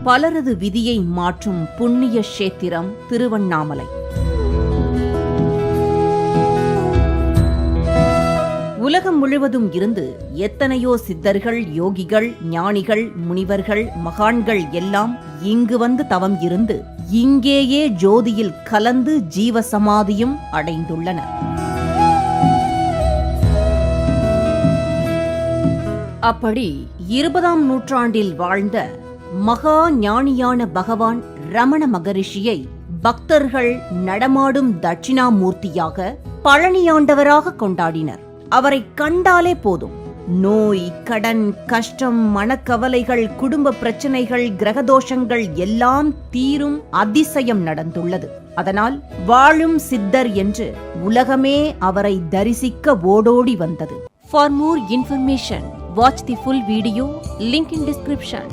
பலரது விதியை மாற்றும் புண்ணிய கஷேத்திரம் திருவண்ணாமலை. உலகம் முழுவதும் இருந்து எத்தனையோ சித்தர்கள், யோகிகள், ஞானிகள், முனிவர்கள், மகான்கள் எல்லாம் இங்கு வந்து தவம் இருந்து இங்கேயே ஜோதியில் கலந்து ஜீவசமாதியும் அடைந்துள்ளனர். அப்படி 20ஆம் நூற்றாண்டில் வாழ்ந்த மகா ஞானியான பகவான் ரமண மகரிஷியை பக்தர்கள் நடமாடும் தட்சிணாமூர்த்தியாக, பழனியாண்டவராக கொண்டாடினர். அவரை கண்டாலே போதும், நோய், கடன், கஷ்டம், மனக்கவலைகள், குடும்ப பிரச்சனைகள், கிரகதோஷங்கள் எல்லாம் தீரும் அதிசயம் நடந்துள்ளது. அதனால் வாழும் சித்தர் என்று உலகமே அவரை தரிசிக்க ஓடோடி வந்தது. For more information, watch the full video, link in description.